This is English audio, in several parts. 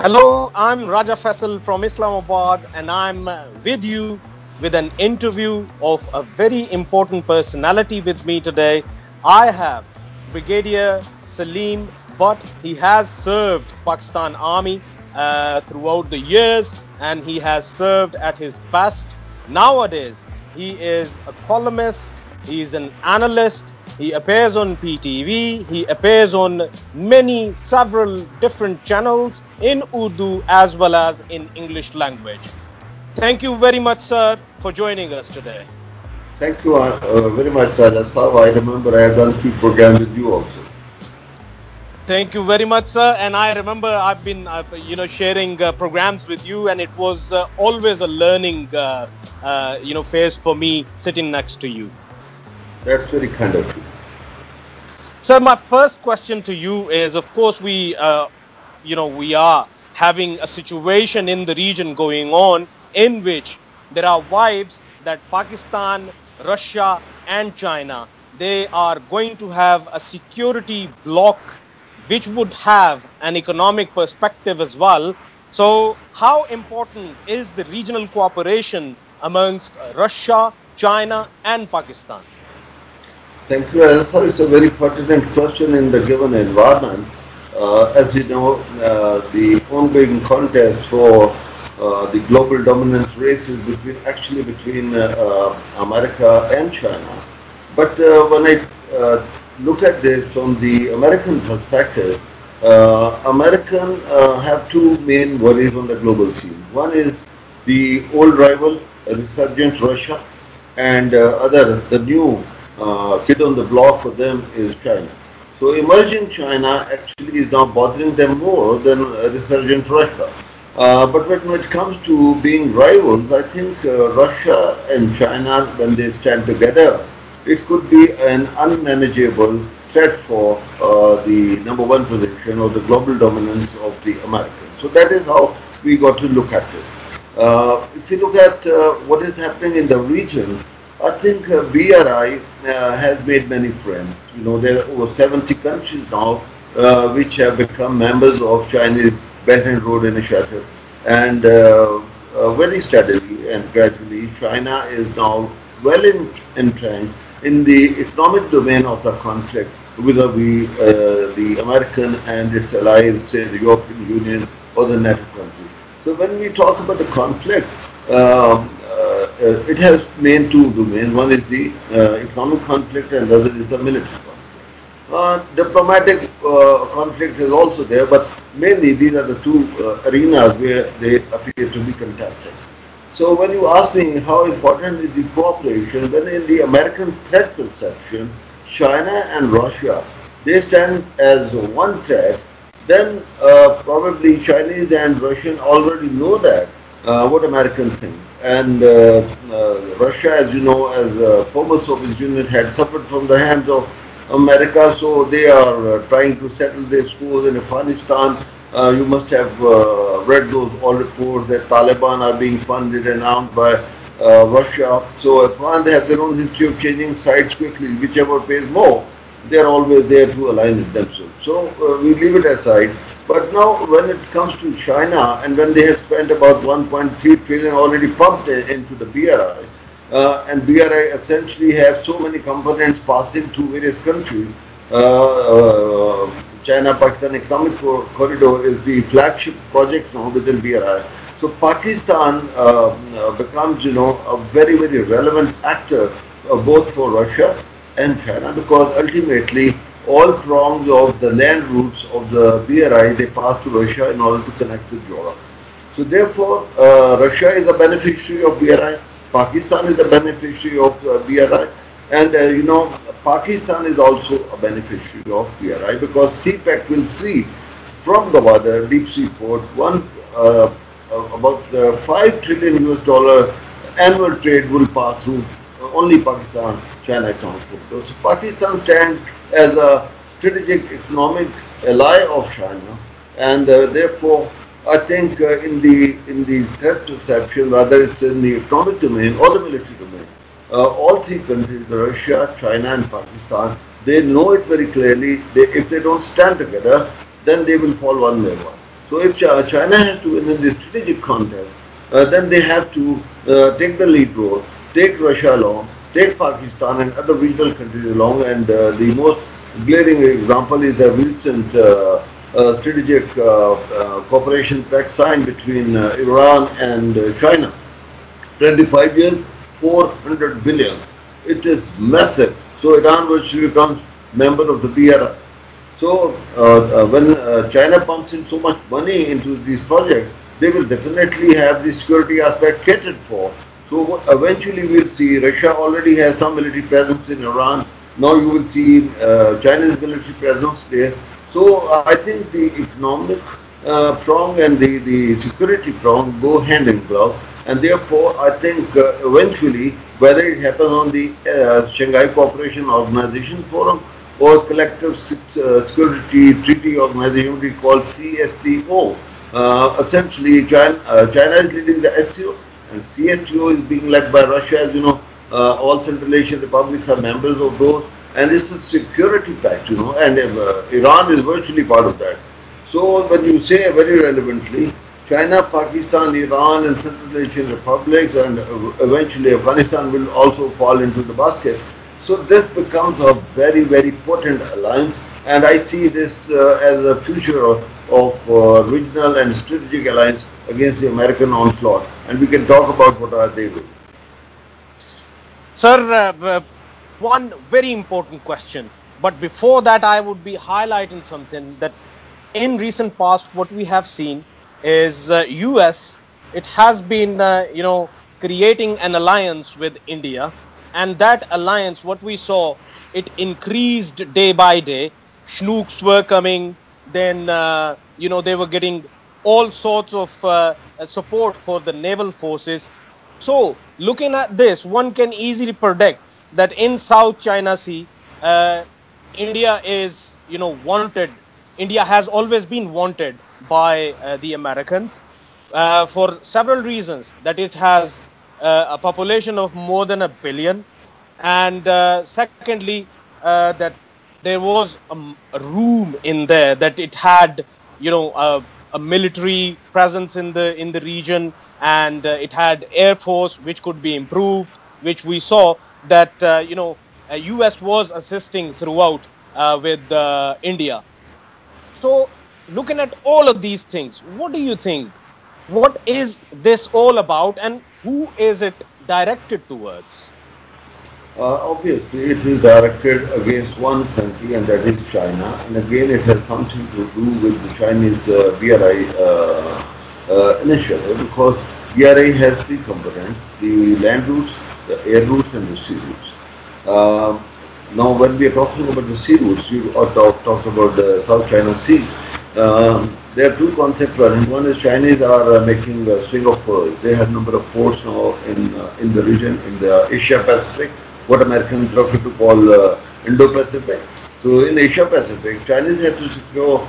Hello, I'm Raja Faisal from Islamabad, and I'm with you with an interview of a very important personality with me today. I have Brigadier Salim Butt. He has served Pakistan Army throughout the years, and he has served at his best. Nowadays, he is a columnist, he is an analyst, he appears on PTV, he appears on several different channels in Urdu as well as in English language. Thank you very much, sir, for joining us today. Thank you very much, Raja Saab. I remember I have done a few programs with you also. Thank you very much, sir. And I remember I've been, sharing programs with you, and it was always a learning, phase for me sitting next to you. That's very kind of you. Sir, my first question to you is, of course, we are having a situation in the region going on in which there are vibes that Pakistan, Russia, and China, they are going to have a security bloc which would have an economic perspective as well. So, how important is the regional cooperation amongst Russia, China, and Pakistan? Thank you, Raja Saab. It's a very pertinent question in the given environment. As you know, the ongoing contest for the global dominance race is between America and China. But when I look at this from the American perspective, American have two main worries on the global scene. One is the old rival, resurgent Russia, and the new kid on the block for them is China. So emerging China actually is now bothering them more than resurgent Russia. But when it comes to being rivals, I think Russia and China, when they stand together, it could be an unmanageable threat for the number one position or the global dominance of the Americans. So that is how we got to look at this. If you look at what is happening in the region, I think BRI has made many friends. You know, there are over 70 countries now which have become members of Chinese Belt and Road Initiative, and very steadily and gradually, China is now well entrenched in the economic domain of the conflict vis-a-vis the American and its allies, say the European Union or the NATO countries. So when we talk about the conflict, it has main two domains. One is the economic conflict and the other is the military conflict. Diplomatic conflict is also there, but mainly these are the two arenas where they appear to be contested. So when you ask me how important is the cooperation, when in the American threat perception, China and Russia, they stand as one threat, then probably Chinese and Russian already know that, what Americans think. And Russia, as you know, as a former Soviet Union, had suffered from the hands of America, so they are trying to settle their scores in Afghanistan. You must have read all reports that Taliban are being funded and armed by Russia. So Afghans have their own history of changing sides quickly. Whichever pays more, they are always there to align with themselves. So we leave it aside. But now when it comes to China, and when they have spent about 1.3 trillion already pumped into the BRI, and BRI essentially have so many components passing through various countries, China-Pakistan Economic Corridor is the flagship project now within BRI. So Pakistan becomes, a very, very relevant actor both for Russia and China, because ultimately all prongs of the land routes of the BRI, they pass to Russia in order to connect with Europe. So therefore, Russia is a beneficiary of BRI, Pakistan is a beneficiary of BRI, and Pakistan is also a beneficiary of BRI, because CPEC will see from Gwadar deep sea port about $5 trillion US annual trade will pass through only Pakistan, China economic corridor. So Pakistan stands as a strategic economic ally of China, and therefore I think in the threat perception, whether it's in the economic domain or the military domain, all three countries, Russia, China and Pakistan, they know it very clearly. If they don't stand together, then they will fall one by one. So if China has to win in the strategic contest, then they have to take the lead role, take Russia along, take Pakistan and other regional countries along. And the most glaring example is the recent strategic cooperation pact signed between Iran and China. 25 years, 400 billion. It is massive. So Iran virtually becomes member of the BRI. So when China pumps in so much money into these projects, they will definitely have the security aspect catered for. So eventually we'll see Russia already has some military presence in Iran. Now you will see China's military presence there. So I think the economic prong and the security prong go hand in glove. And therefore, I think eventually, whether it happens on the Shanghai Cooperation Organization Forum or Collective Security Treaty Organization, we call CSTO, essentially China is leading the SCO and CSTO is being led by Russia. As you know, all Central Asian republics are members of those, and it's a security pact, and Iran is virtually part of that. So when you say very relevantly, China, Pakistan, Iran and Central Asian republics and eventually Afghanistan will also fall into the basket. So this becomes a very, very potent alliance, and I see this as a future of regional and strategic alliance against the American onslaught, and we can talk about what are they doing. Sir, one very important question, but before that I would be highlighting something that in recent past what we have seen is US, it has been, creating an alliance with India, and that alliance, what we saw, it increased day by day. Snooks were coming, then, they were getting all sorts of support for the naval forces. So looking at this, one can easily predict that in South China Sea, India is, wanted. India has always been wanted by the Americans for several reasons, that it has a population of more than 1 billion, and secondly that there was a room in there, that it had a military presence in the region, and it had air force which could be improved, which we saw that US was assisting throughout with India. So looking at all of these things, what do you think? What is this all about, and who is it directed towards? Obviously, it is directed against one country, and that is China. And again, it has something to do with the Chinese BRI initiative, because BRI has three components: the land routes, the air routes, and the sea routes. Now, when we are talking about the sea routes, you talked about the South China Sea. There are two concepts. One is Chinese are making a string of pearls. They have a number of ports now in the region, in the Asia Pacific, what Americans prefer to call Indo-Pacific. So in Asia Pacific, Chinese have to secure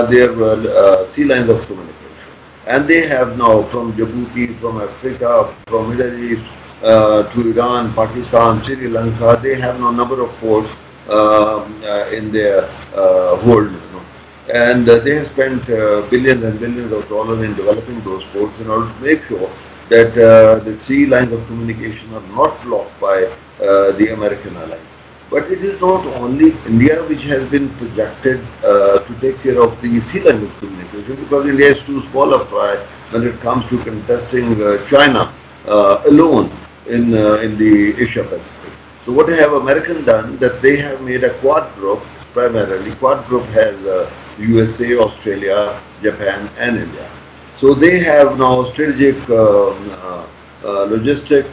their sea lines of communication. And they have now from Djibouti, from Africa, from Middle East, to Iran, Pakistan, Sri Lanka, they have now a number of ports in their hold. And they have spent billions and billions of dollars in developing those ports in order to make sure that the sea lines of communication are not blocked by the American allies. But it is not only India which has been projected to take care of the sea line of communication, because India is too small a fry when it comes to contesting China alone in the Asia Pacific. So what have Americans done, that they have made a Quad group primarily. Quad group has USA, Australia, Japan and India. So they have now strategic, logistic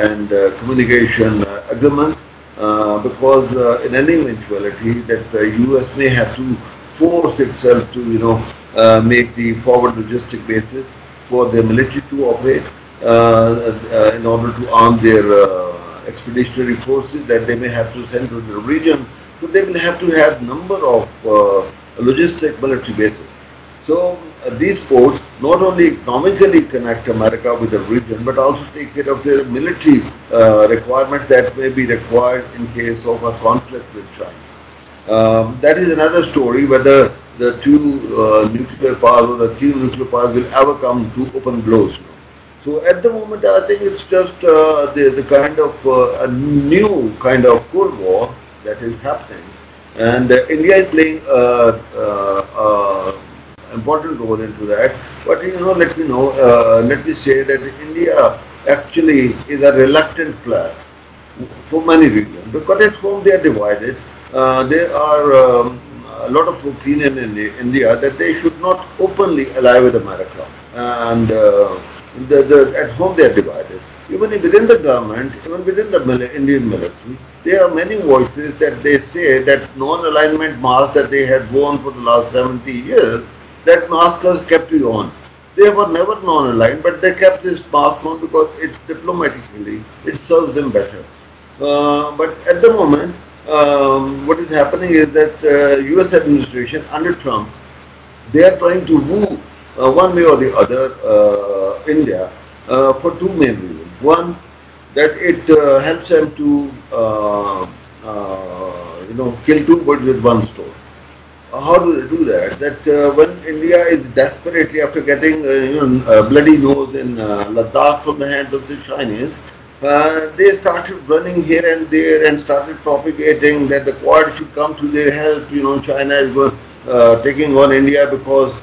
and communication agreement, because in any eventuality that the US may have to force itself to make the forward logistic basis for their military to operate in order to arm their expeditionary forces that they may have to send to the region. So they will have to have number of logistic military bases. So these ports not only economically connect America with the region, but also take care of their military requirements that may be required in case of a conflict with China. That is another story, whether the two nuclear powers or the three nuclear powers will ever come to open blows. So at the moment, I think it's just the kind of a new kind of Cold War that is happening, and India is playing important role into that. But let me say that India actually is a reluctant player for many reasons. Because at home they are divided. There are a lot of opinion in India that they should not openly ally with America, and at home they are divided. Even within the government, even within the Indian military, there are many voices that they say that non-alignment mask that they had worn for the last 70 years, that mask has kept you on. They were never non-aligned, but they kept this mask on because it's diplomatically, it serves them better. But at the moment, what is happening is that US administration under Trump, they are trying to woo one way or the other India for two main reasons. One, that it helps them to kill two birds with one stone. How do they do that? That when India is desperately, after getting a bloody nose in Ladakh from the hands of the Chinese, they started running here and there and started propagating that the Quad should come to their help. China is taking on India because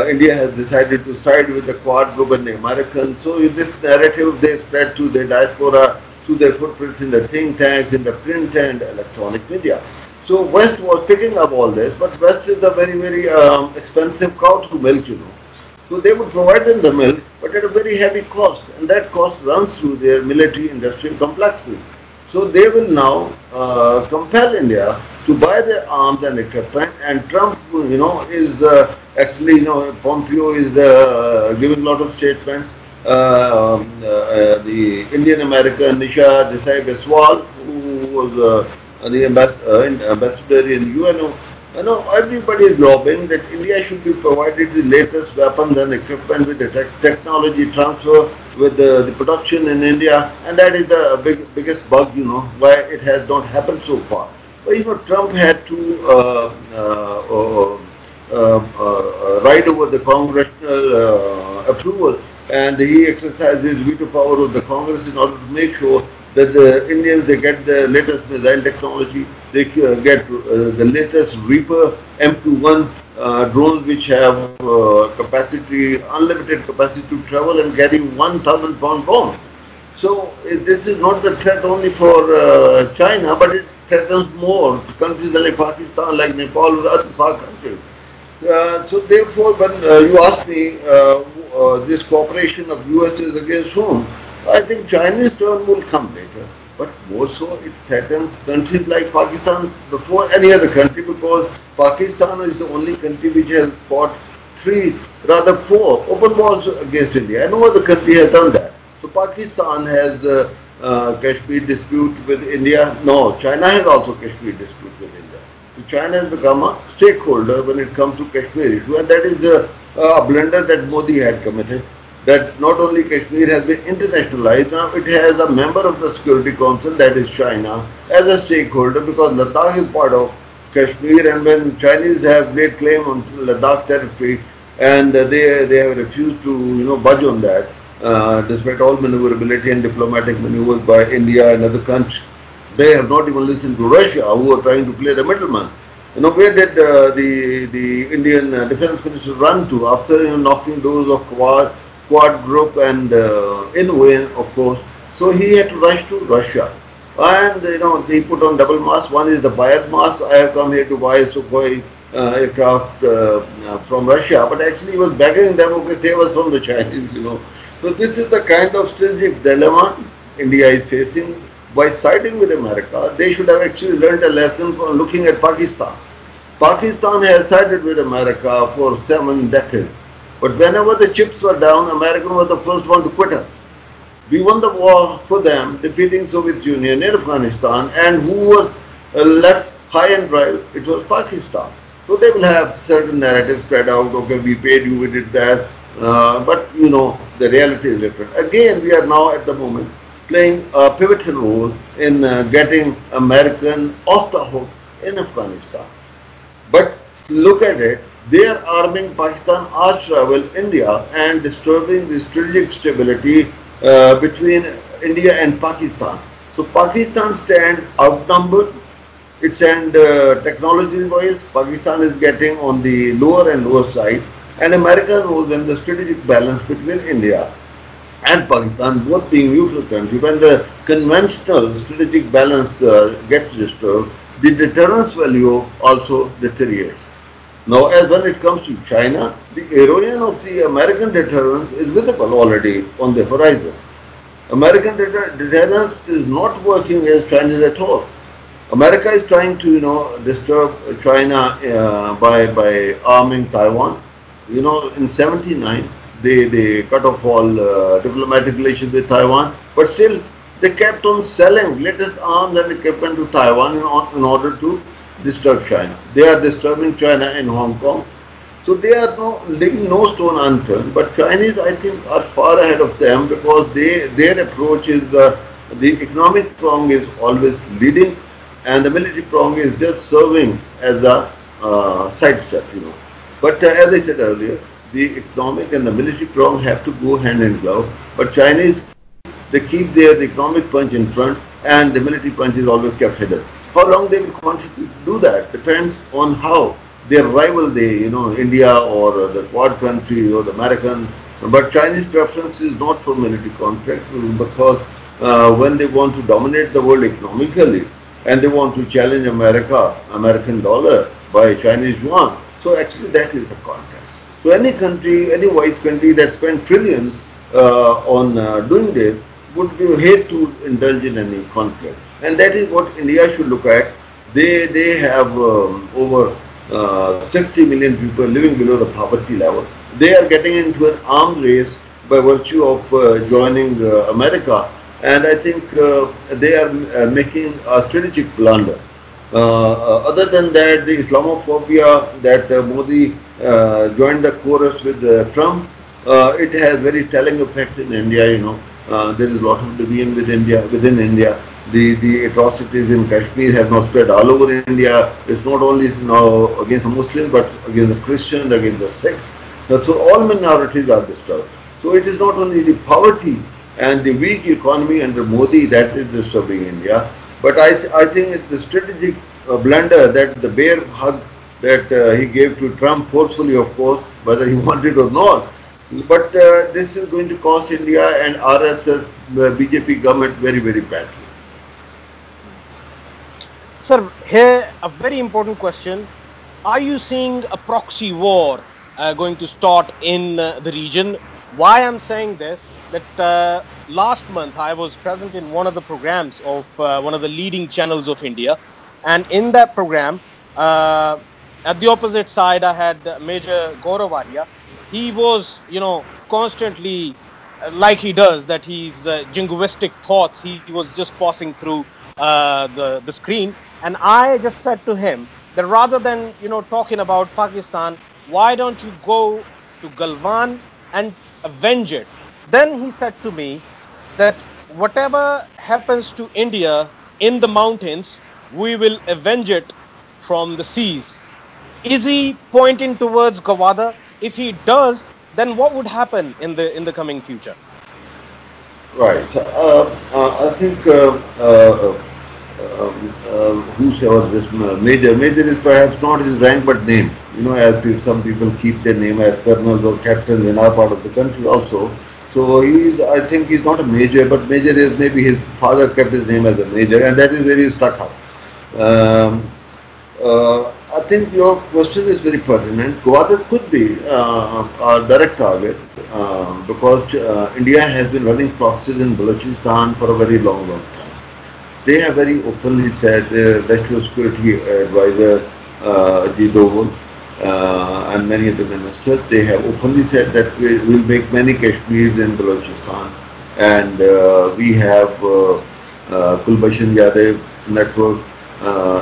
India has decided to side with the Quad group and the Americans. So this narrative they spread to the diaspora, to their footprints in the think tanks, in the print and electronic media. So West was picking up all this, but West is a very, very expensive cow to milk, So they would provide them the milk, but at a very heavy cost, and that cost runs through their military industrial complexes. So they will now compel India to buy their arms and equipment, and Trump, is actually, Pompeo is giving a lot of statements. The Indian American Nisha Desai Biswal, who was the ambassador in UNO, everybody is lobbying that India should be provided the latest weapons and equipment with the technology transfer, with the production in India, and that is the biggest bug, why it has not happened so far. But Trump had to ride over the congressional approval, and he exercised his veto power of the Congress in order to make sure that the Indians, they get the latest missile technology, they get the latest Reaper M21 drones which have unlimited capacity to travel and carry 1,000-pound bomb. So this is not the threat only for China, but it threatens more countries like Pakistan, like Nepal, other SAARC countries. So therefore, when you ask me, this cooperation of US is against whom? I think Chinese turn will come later, but more so it threatens countries like Pakistan before any other country, because Pakistan is the only country which has fought 4 open wars against India, and no other country has done that. So Pakistan has Kashmir dispute with India. No, China has also Kashmir dispute with India. So China has become a stakeholder when it comes to Kashmir issue, and that is a blunder that Modi had committed. That not only Kashmir has been internationalized, now it has a member of the Security Council, that is China, as a stakeholder, because Ladakh is part of Kashmir, and when Chinese have great claim on Ladakh territory, and they have refused to budge on that, despite all maneuverability and diplomatic maneuvers by India and other countries. They have not even listened to Russia, who are trying to play the middleman. Where did the Indian Defense Minister run to after knocking doors of Quad group and INWAY, of course? So he had to rush to Russia, and he put on double mask. One is the buyer's mask. I have come here to buy Sukhoi aircraft from Russia, but actually he was begging them, okay, save us from the Chinese. So this is the kind of strategic dilemma India is facing. By siding with America, they should have actually learned a lesson from looking at Pakistan. Pakistan has sided with America for 7 decades. But whenever the chips were down, America was the first one to quit us. We won the war for them, defeating Soviet Union in Afghanistan, and who was left high and dry? It was Pakistan. So they will have certain narratives spread out, okay, we paid you, we did that, but the reality is different. Again, we are now at the moment playing a pivotal role in getting American off the hook in Afghanistan. But look at it, They are arming Pakistan arch rival India and disturbing the strategic stability between India and Pakistan. So Pakistan stands outnumbered. It's and technology-wise, Pakistan is getting on the lower and lower side, and America knows when the strategic balance between India and Pakistan, both being neutral countries, when the conventional strategic balance gets disturbed, the deterrence value also deteriorates. Now, as when it comes to China, the erosion of the American deterrence is visible already on the horizon. American deterrence is not working as Chinese at all. America is trying to, disturb China by arming Taiwan. In '79, they cut off all diplomatic relations with Taiwan, but still they kept on selling latest arms and equipment to Taiwan in order to disturb China. They are disturbing China in Hong Kong. So they are leaving no stone unturned. But Chinese, I think, are far ahead of them because their approach is the economic prong is always leading, and the military prong is just serving as a sidestep. But as I said earlier, the economic and the military prong have to go hand in glove. But Chinese, they keep their economic punch in front, and the military punch is always kept hidden. How long they will continue to do that depends on how their rival, India or the Quad countries or the American. But Chinese preference is not for military conflict because when they want to dominate the world economically and they want to challenge American dollar by Chinese yuan, so actually that is the contest. So any country, any wise country that spends trillions on doing this would hate to indulge in any conflict. And that is what India should look at. They have over 60 million people living below the poverty level. They are getting into an arms race by virtue of joining America, and I think they are making a strategic blunder. Other than that, the Islamophobia that Modi joined the chorus with Trump, it has very telling effects in India. There is a lot of division within India. The atrocities in Kashmir have now spread all over India. It's not only now against the Muslims, but against the Christians, against the Sikhs. So all minorities are disturbed. So it is not only the poverty and the weak economy under Modi that is disturbing India, but I think it's the strategic blunder, that the bear hug that he gave to Trump forcefully, of course, whether he wanted or not. But this is going to cost India and RSS, the BJP government, very, very badly. Sir, here a very important question. Are you seeing a proxy war going to start in the region? Why I'm saying this, that last month I was present in one of the programs of one of the leading channels of India, and in that program, at the opposite side, I had Major Gaurav Arya. He was, constantly, like he does, that he's jingoistic thoughts. He was just passing through the screen. And I just said to him that rather than, talking about Pakistan, why don't you go to Galwan and avenge it? Then he said to me that whatever happens to India in the mountains, we will avenge it from the seas. Is he pointing towards Gawada? If he does, then what would happen in the coming future? Right. I think whosoever this major is perhaps not his rank but name. As some people keep their name as colonels or captains in our part of the country also. So I think he's not a major, but major is maybe his father kept his name as a major, and that is where he stuck up. I think your question is very pertinent. Gwadar could be a direct target because India has been running proxies in Balochistan for a very long time. They have very openly said, National Security Advisor Ajit Doval and many of the ministers, they have openly said that we will make many Kashmirs in Balochistan, and we have Kulbhushan Yadav network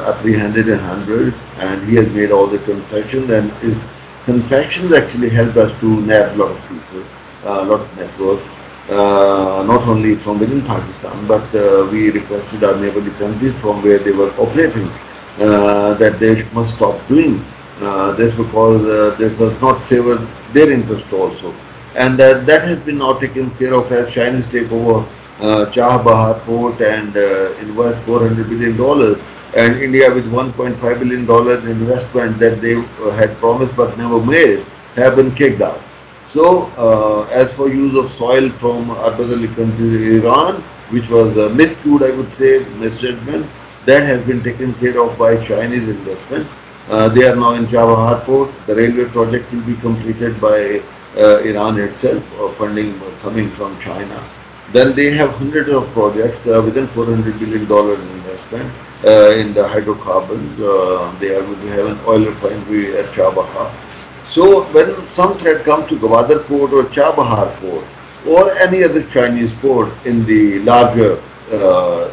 apprehended in hundreds, and he has made all the confessions, and his confessions actually helped us to nab a lot of people, a lot of networks, not only from within Pakistan, but we requested our neighboring countries from where they were operating that they must stop doing That's because this does not favor their interest also. And that has been now taken care of as Chinese take over Bahar port and invest $400 billion. And India with $1.5 billion investment that they had promised but never made have been kicked out. So, as for use of soil from other countries, Iran, which was miscued, I would say, misjudgment, that has been taken care of by Chinese investment. They are now in Chabahar port. The railway project will be completed by Iran itself, funding coming from China. Then they have hundreds of projects within $400 billion investment in the hydrocarbons. They are going to have an oil refinery at Chabahar. So when some threat comes to Gwadar port or Chabahar port or any other Chinese port in the larger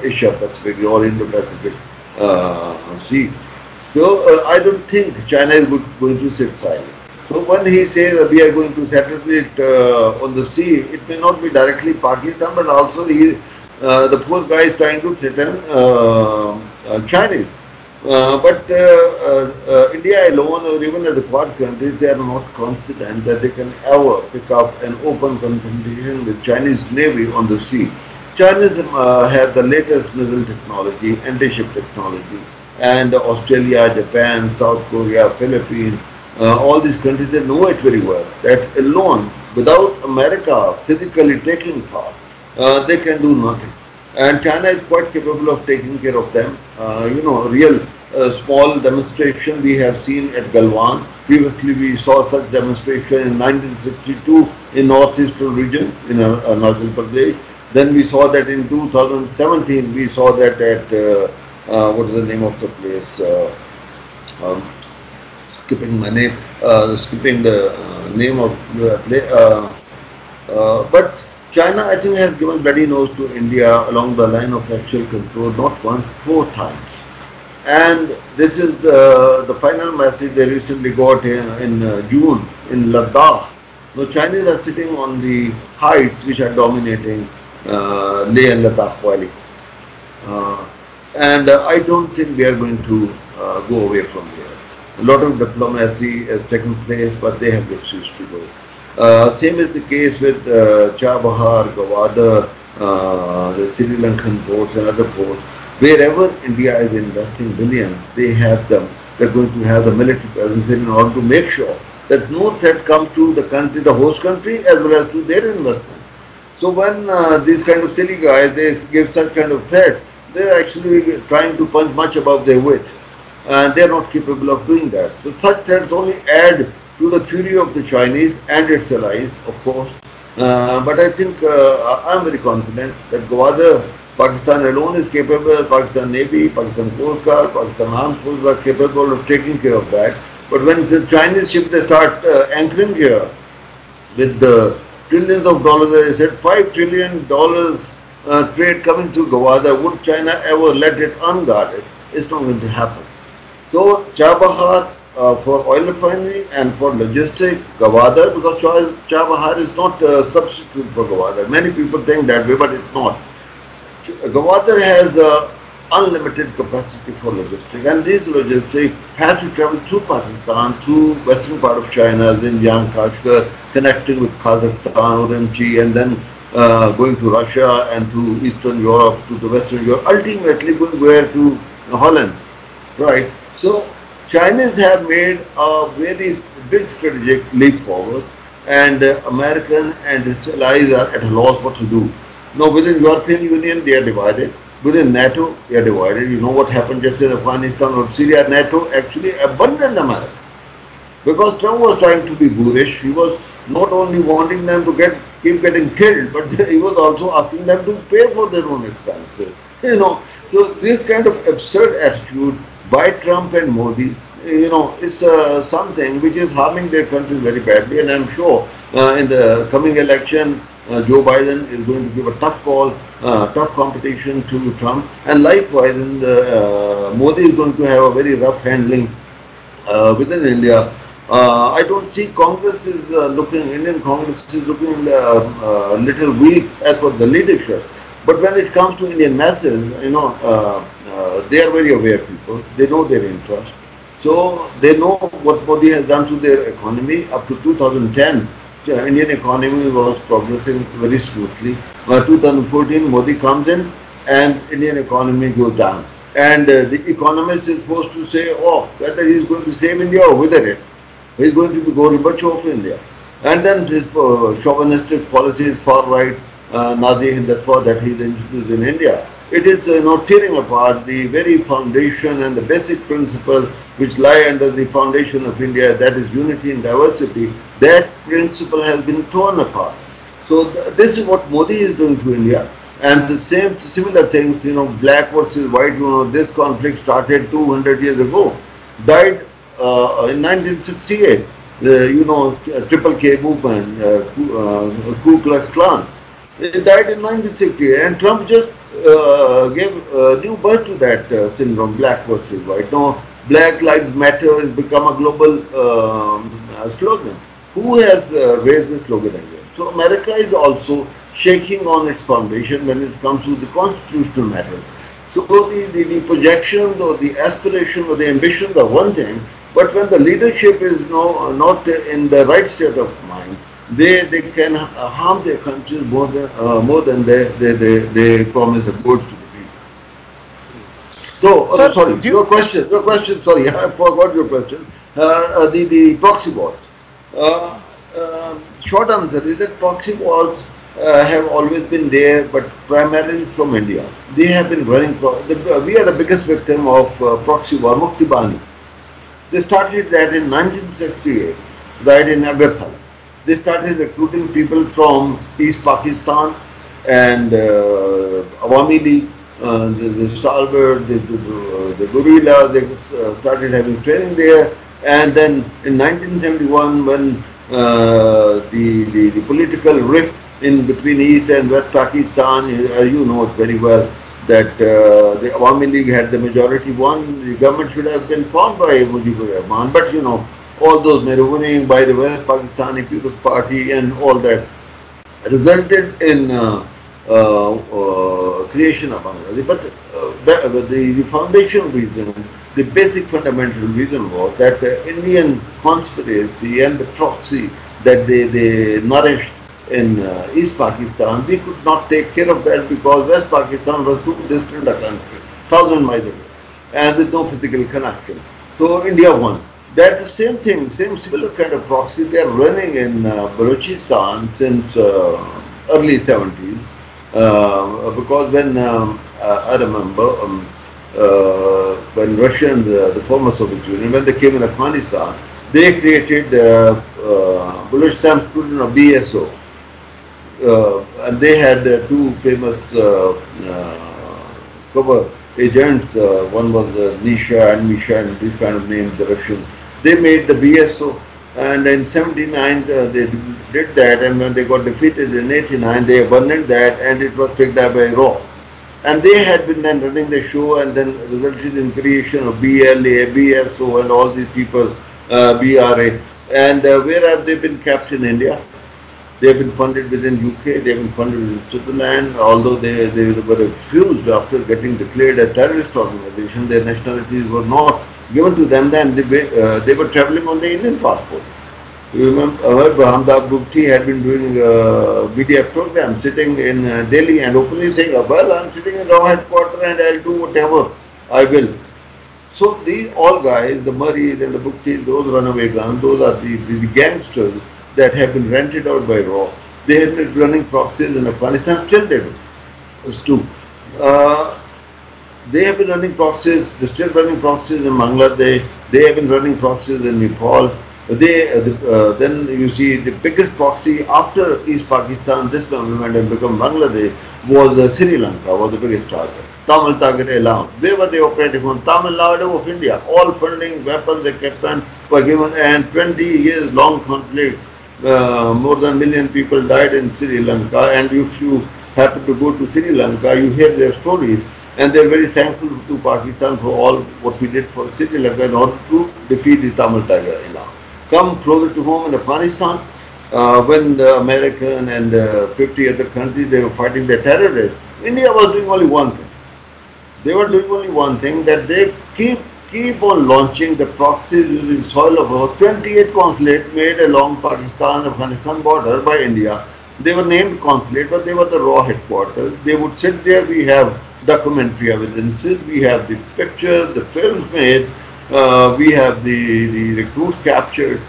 Asia Pacific or Indo-Pacific Sea, so I don't think China is going to sit silent. So when he says that we are going to settle it on the sea, it may not be directly Pakistan, but also the poor guy is trying to threaten Chinese. But India alone or even the Quad countries, they are not confident that they can ever pick up an open confrontation with Chinese Navy on the sea. Chinese have the latest missile technology, anti-ship technology, and Australia, Japan, South Korea, Philippines, all these countries, they know it very well. That alone, without America physically taking part, they can do nothing. And China is quite capable of taking care of them. Real small demonstration we have seen at Galwan. Previously, we saw such demonstration in 1962 in northeastern region in Arunachal Pradesh. Then we saw that in 2017, we saw that at what is the name of the place? Skipping my name, skipping the name of the place. But China, I think, has given bloody nose to India along the line of actual control, not once, 4 times. And this is the final message they recently got in June in Ladakh. Now, Chinese are sitting on the heights which are dominating Leh and Ladakh Valley. And I don't think they are going to go away from here. A lot of diplomacy has taken place, but they have refused to go. Same is the case with Chabahar, Gwadar, the Sri Lankan ports and other ports. Wherever India is investing billions, they have them. They're going to have the military presence in order to make sure that no threat comes to the country, the host country, as well as to their investment. So when these kind of silly guys, they give such kind of threats, they're actually trying to punch much above their weight. And they're not capable of doing that. So such threats only add to the fury of the Chinese and its allies, of course. But I think I'm very confident that Gwadar, Pakistan alone is capable, Pakistan Navy, Pakistan Coast Guard, Pakistan Armed Forces are capable of taking care of that. But when the Chinese ships they start anchoring here with the trillions of dollars, as I said, $5 trillion trade coming to Gwadar, would China ever let it unguarded? It's not going to happen. So Chabahar for oil refinery and for logistics, Gwadar, because Chabahar is not a substitute for Gwadar. Many people think that way, but it's not. Gwadar has unlimited capacity for logistics, and these logistics have to travel through Pakistan, through western part of China, Xinjiang, Kashgar, connecting with Kazakhstan, Urumqi, and then going to Russia and to Eastern Europe, to the Western Europe, ultimately going where to Holland, right? So Chinese have made a very big strategic leap forward, and American and its allies are at a loss what to do. Now within European Union they are divided, within NATO they are divided. You know what happened just in Afghanistan or Syria. NATO actually abandoned America because Trump was trying to be boorish. He was not only wanting them to keep getting killed, but he was also asking them to pay for their own expenses. So this kind of absurd attitude by Trump and Modi, is something which is harming their countries very badly. And I'm sure in the coming election, Joe Biden is going to give a tough call, tough competition to Trump. And likewise, Modi is going to have a very rough handling within India. I don't see Congress is Indian Congress is looking a little weak as for the leadership. But when it comes to Indian masses, they are very aware people. They know their interest. So they know what Modi has done to their economy. Up to 2010, the Indian economy was progressing very smoothly. 2014, Modi comes in and Indian economy goes down. And the economist is forced to say, oh, whether he is going to save India or wither it. He is going to be Gorbachev of India. And then his chauvinistic policies, far right, Nazi Hindutva that he introduced in India. It is tearing apart the very foundation and the basic principle which lie under the foundation of India, that is unity and diversity. That principle has been torn apart. So this is what Modi is doing to India. And the same similar things, black versus white, this conflict started 200 years ago, died in 1968. Triple K movement, Ku Klux Klan. It died in 1968, and Trump just gave new birth to that syndrome, black versus white. No, Black Lives Matter has become a global slogan. Who has raised this slogan again? So America is also shaking on its foundation when it comes to the constitutional matters. So the projections or the aspirations or the ambitions are one thing, but when the leadership is not in the right state of mind, they can harm their countries more than they promise a good to the people. So, Sir, sorry, your question, sorry, I forgot your question. The proxy wars. Short answer is that proxy wars have always been there, but primarily from India. They have been running, we are the biggest victim of proxy war, Mukti Bahani. They started that in 1968, right in Agartala. They started recruiting people from East Pakistan and Awami League, the stalwart, the guerrilla. They started having training there. And then in 1971, when the political rift in between East and West Pakistan, you know it very well, that the Awami League had the majority won. The government should have been formed by Mujibur Rahman, but all those maneuvering by the West Pakistani People's Party and all that resulted in creation of Bangladesh. But the foundation reason, the basic fundamental reason was that the Indian conspiracy and the proxy that they nourished in East Pakistan, we could not take care of that because West Pakistan was too distant a country, 1,000 miles away, and with no physical connection. So India won. That's the same thing, same similar kind of proxy they are running in Balochistan since early 70s. Because when I remember when Russians, the former Soviet Union, when they came in Afghanistan, they created Balochistan student of BSO. And they had two famous cover agents. One was Nisha and Misha and these kind of names, the Russians. They made the BSO, and in 79 they did that, and when they got defeated in 89 they abandoned that, and it was picked up by RAW. And they had been then running the show, and then resulted in creation of BLA, BSO and all these people, BRA. And where have they been kept in India? They have been funded within UK, they have been funded in Switzerland, although they were refused after getting declared a terrorist organization. Their nationalities were not given to them, then they were traveling on the Indian passport. You remember, Hamdab Gupti had been doing media program sitting in Delhi and openly saying, well, I'm sitting in RAW headquarters and I'll do whatever I will. So these all guys, the Murrays and the Guptis, those runaway guns, those are the gangsters that have been rented out by RAW. They have been running proxies in Afghanistan, still they do. It's true. They have been running proxies, they're still running proxies in Bangladesh, they have been running proxies in Nepal. Then you see the biggest proxy after East Pakistan, this government and become Bangladesh, was Sri Lanka, was the biggest target. Tamil target allowed. Where were they operating on? Tamil Nadu of India. All funding, weapons, equipment were given, and 20 years long conflict. More than 1 million people died in Sri Lanka, and if you happen to go to Sri Lanka, you hear their stories, and they're very thankful to Pakistan for all what we did for Sri Lanka in order to defeat the Tamil Tiger. Come closer to home in Afghanistan, when the American and 50 other countries, they were fighting the terrorists, India was doing only one thing. They were doing only one thing, that they keep keep on launching the proxies using soil of our 28 consulate made along Pakistan-Afghanistan border by India. They were named consulate, but they were the raw headquarters. They would sit there. We have documentary evidences. We have the pictures, the films made. We have the recruits captured.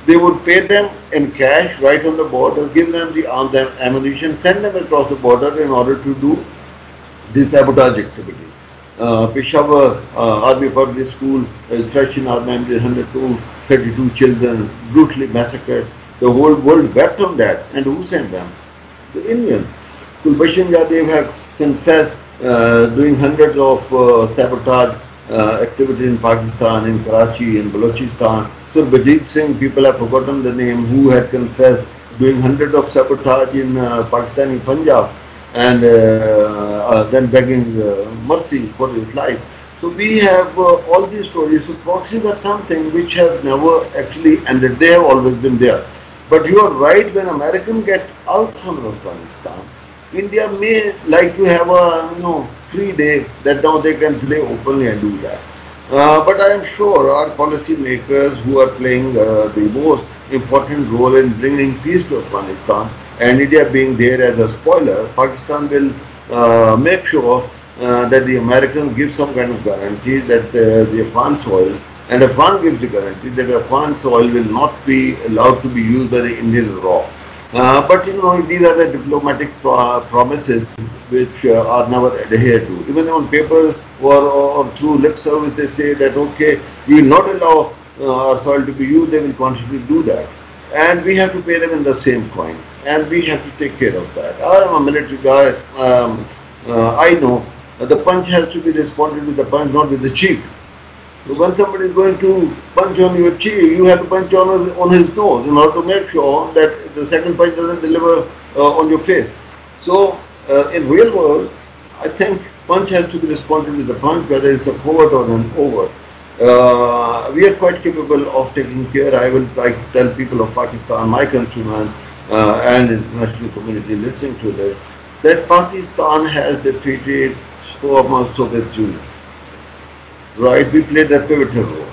They would pay them in cash right on the border, give them the arms and ammunition, send them across the border in order to do this sabotage activity. Peshawar Army Public School is fresh in our memory, 132 children brutally massacred. The whole world wept on that. And who sent them? The Indians. Kulbhushan Yadav have confessed doing hundreds of sabotage activities in Pakistan, in Karachi, in Balochistan. Surbajit Singh, people have forgotten the name, who had confessed doing hundreds of sabotage in Pakistani Punjab and then begging mercy for his life. So we have all these stories. So proxies are something which has never actually ended. They have always been there. But you are right, when Americans get out from Afghanistan, India may like to have a free day that now they can play openly and do that. But I am sure our policy makers who are playing the most important role in bringing peace to Afghanistan, and India being there as a spoiler, Pakistan will make sure that the Americans give some kind of guarantee that the Afghan soil, and Afghan gives the guarantee that Afghan soil will not be allowed to be used by the Indians raw. But these are the diplomatic promises which are never adhered to. Even on papers or through lip service, they say that okay, we will not allow our soil to be used, they will continue to do that. And we have to pay them in the same coin. And we have to take care of that. I am a military guy. I know the punch has to be responded with the punch, not with the cheek. So when somebody is going to punch on your cheek, you have to punch on his nose in order to make sure that the second punch doesn't deliver on your face. So in real world, I think punch has to be responded with the punch, whether it's a covert or an overt. We are quite capable of taking care. I will like to tell people of Pakistan, my countrymen, and international community listening to this, that Pakistan has defeated former Soviet Union. Right, we played that pivotal role.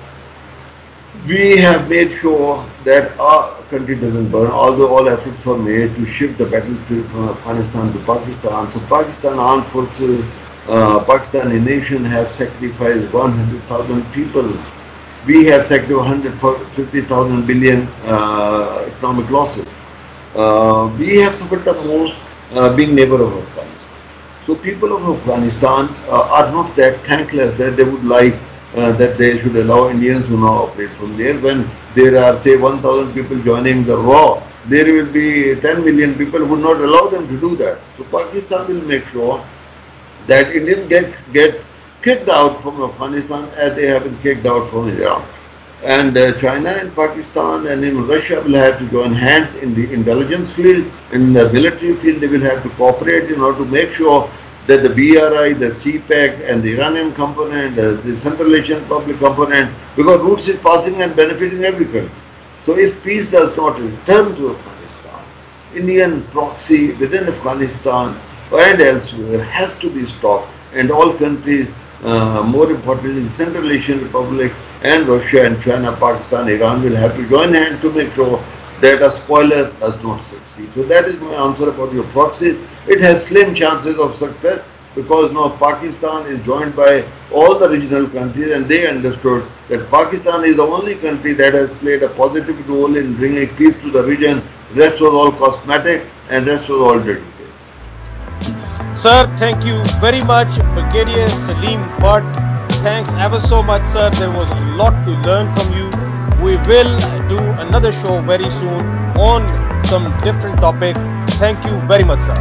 We have made sure that our country doesn't burn, although all efforts were made to shift the battlefield from Afghanistan to Pakistan. So Pakistan Armed Forces, Pakistani nation have sacrificed 100,000 people. We have sacrificed 150,000 billion economic losses. We have suffered the most being neighbor of Afghanistan. So people of Afghanistan are not that thankless that they would like that they should allow Indians to now operate from there. When there are say 1,000 people joining the RAW, there will be 10 million people who would not allow them to do that. So Pakistan will make sure that Indians get kicked out from Afghanistan as they have been kicked out from Iran. And China and Pakistan and even Russia will have to join hands in the intelligence field, in the military field. They will have to cooperate in order to make sure that the BRI, the CPEC and the Iranian component, the Central Asian Republic component, because roots is passing and benefiting every country. So if peace does not return to Afghanistan, Indian proxy within Afghanistan and elsewhere has to be stopped, and all countries, more importantly Central Asian republics and Russia and China, Pakistan, Iran will have to join hands to make sure that a spoiler does not succeed. So that is my answer about your proxies. It has slim chances of success because now Pakistan is joined by all the regional countries, and they understood that Pakistan is the only country that has played a positive role in bringing peace to the region. Rest was all cosmetic and rest was all dirty. Sir, thank you very much, Brigadier Salim Butt. Thanks ever so much, sir. There was a lot to learn from you. We will do another show very soon on some different topic. Thank you very much, sir.